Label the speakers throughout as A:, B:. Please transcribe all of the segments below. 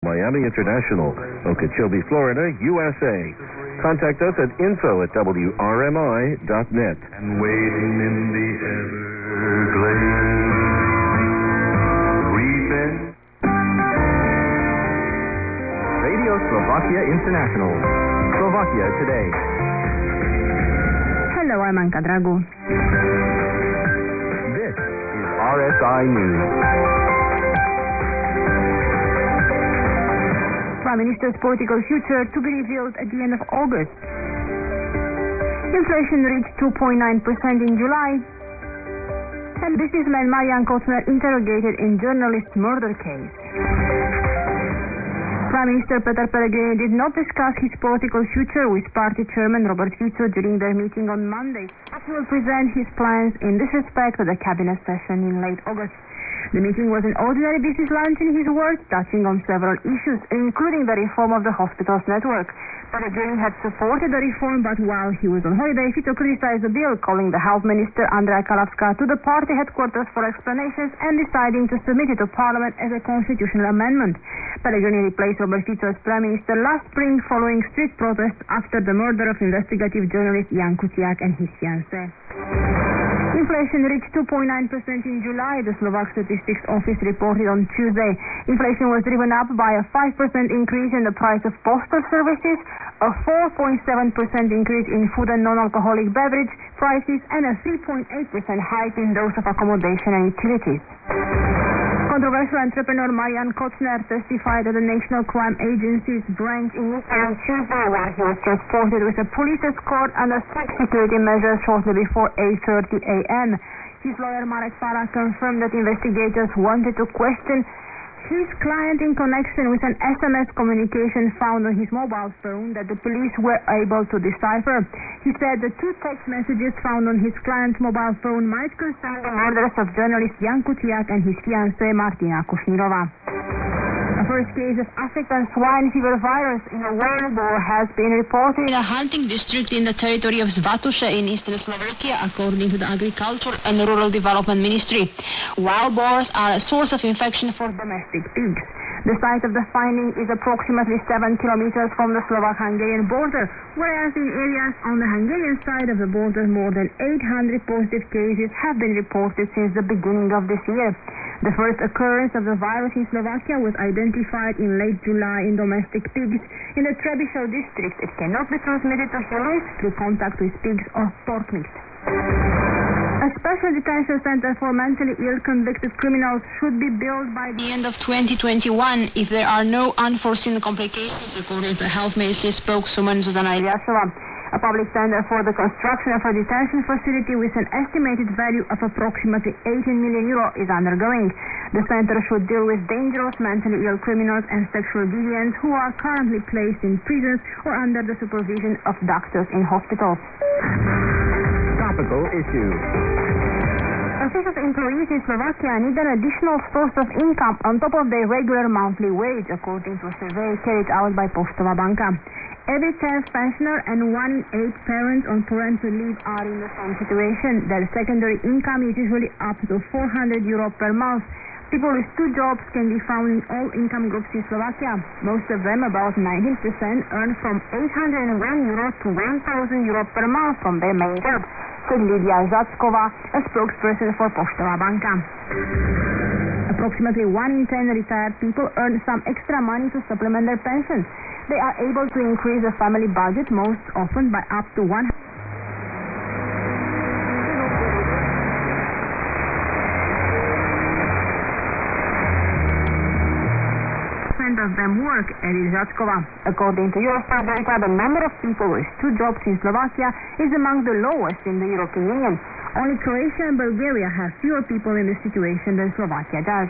A: Miami International, Okeechobee, Florida, USA. Contact us at info@WRMI.net.
B: And waiting in the Everglades, weeping.
C: Radio Slovakia International. Slovakia Today.
D: Hello, I'm Anka Dragu.
C: This is RSI News.
D: Prime Minister's political future to be revealed at the end of August. Inflation reached 2.9% in July. And businessman Marian Kotsner interrogated in journalist murder case. Prime Minister Peter Pellegrini did not discuss his political future with party chairman Robert Fico during their meeting on Monday, but he will present his plans in this respect at the cabinet session in late August. The meeting was an ordinary business lunch in his words, touching on several issues, including the reform of the hospitals network. Pellegrini had supported the reform, but while he was on holiday, Fico criticized the bill, calling the health minister Andrea Kalavska to the party headquarters for explanations and deciding to submit it to parliament as a constitutional amendment. Pellegrini replaced Robert Fico as prime minister last spring following street protests after the murder of investigative journalist Jan Kuciak and his fiancée. Inflation reached 2.9% in July, the Slovak Statistics Office reported on Tuesday. Inflation was driven up by a 5% increase in the price of postal services, a 4.7% increase in food and non-alcoholic beverage prices, and a 3.8% hike in those of accommodation and utilities. Controversial entrepreneur Marian Kotsner testified at the National Crime Agency's branch in Ukraine on Tuesday, where he was transported with a police escort under strict security measures shortly before 8:30 a.m. His lawyer Marek Fara confirmed that investigators wanted to question his client in connection with an SMS communication found on his mobile phone that the police were able to decipher. He said the two text messages found on his client's mobile phone might concern the murders of journalist Jan Kuciak and his fiancée Martina Kushnirova. A first case of African swine fever virus in a wild boar has been reported in a hunting district in the territory of Svatuše in eastern Slovakia, according to the Agriculture and Rural Development Ministry. Wild boars are a source of infection for domestic pigs. The site of the finding is approximately 7 kilometers from the Slovak-Hungarian border, whereas in areas on the Hungarian side of the border more than 800 positive cases have been reported since the beginning of this year. The first occurrence of the virus in Slovakia was identified in late July in domestic pigs in the Trebišov district. It cannot be transmitted to humans through contact with pigs or pork meat. A special detention center for mentally ill convicted criminals should be built by the end of 2021 if there are no unforeseen complications, according to Health Ministry spokeswoman Zuzana Ilyasova. A public tender for the construction of a detention facility with an estimated value of approximately 18 million euro is undergoing. The center should deal with dangerous mentally ill criminals and sexual deviants who are currently placed in prisons or under the supervision of doctors in hospitals.
C: Topical issues.
D: Official employees in Slovakia need an additional source of income on top of their regular monthly wage, according to a survey carried out by Postová banka. Every 10th pensioner and 1 in 8 parents on parental leave are in the same situation. Their secondary income is usually up to 400 euro per month. People with two jobs can be found in all income groups in Slovakia. Most of them, about 19%, earn from 801 euro to 1,000 euro per month from their main job, said Lidia Žacková, a spokesperson for Postová banka. Approximately 1 in 10 retired people earn some extra money to supplement their pensions. They are able to increase the family budget most often by up to 100%. Of them work, added Žacková. According to Eurostat data, the number of people with two jobs in Slovakia is among the lowest in the European Union. Only Croatia and Bulgaria have fewer people in this situation than Slovakia does.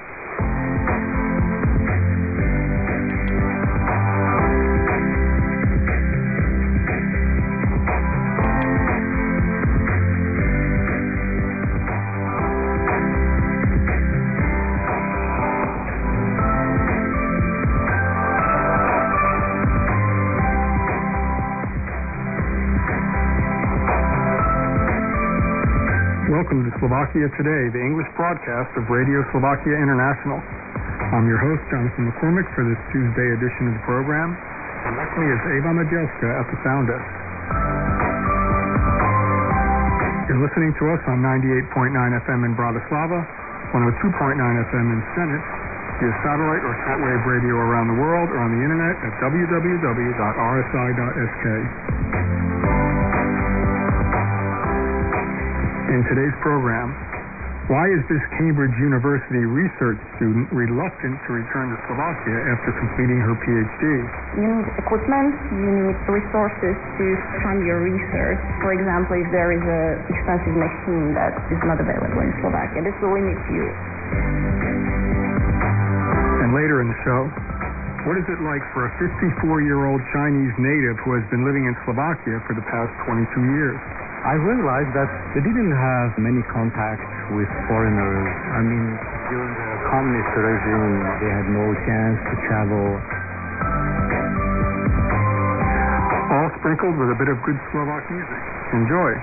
E: Welcome to Slovakia Today, the English broadcast of Radio Slovakia International. I'm your host, Jonathan McCormick, for this Tuesday edition of the program. And next to me is Ava Majelska at the sound desk. You're listening to us on 98.9 FM in Bratislava, 102.9 FM in Senec, via satellite or shortwave radio around the world, or on the internet at www.rsi.sk. In today's program, why is this Cambridge University research student reluctant to return to Slovakia after completing her PhD?
F: You need equipment, you need resources to fund your research. For example, if there is an expensive machine that is not available in Slovakia, this will limit you.
E: And later in the show, what is it like for a 54-year-old Chinese native who has been living in Slovakia for the past 22 years?
G: I realized that they didn't have many contacts with foreigners. I mean, during the communist regime, they had no chance to travel.
E: All sprinkled with a bit of good Slovak music. Enjoy.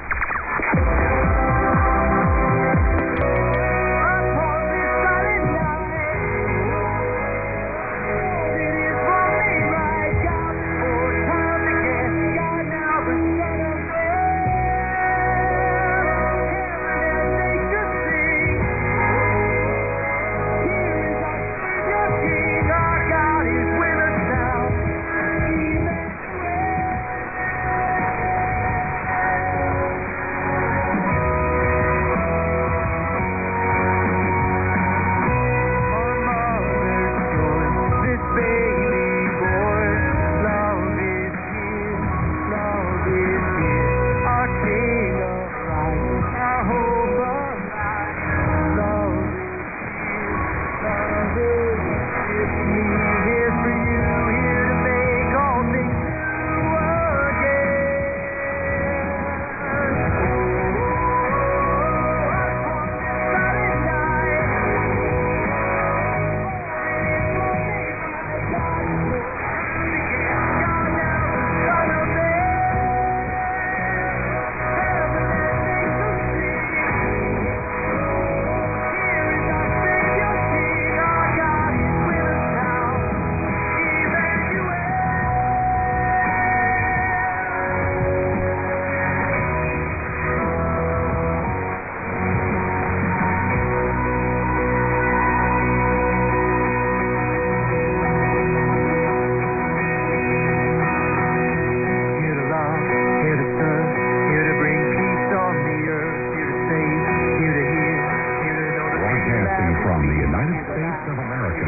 H: From the United States of America,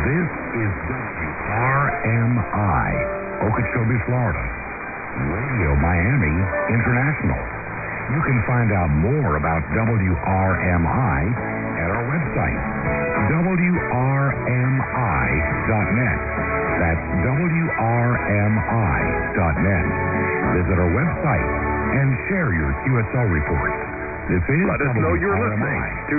H: this is WRMI, Okeechobee, Florida, Radio Miami International. You can find out more about WRMI at our website, WRMI.net. That's WRMI.net. Visit our website and share your QSL reports. This is
B: Let us know you're
H: WRMI.
B: listening to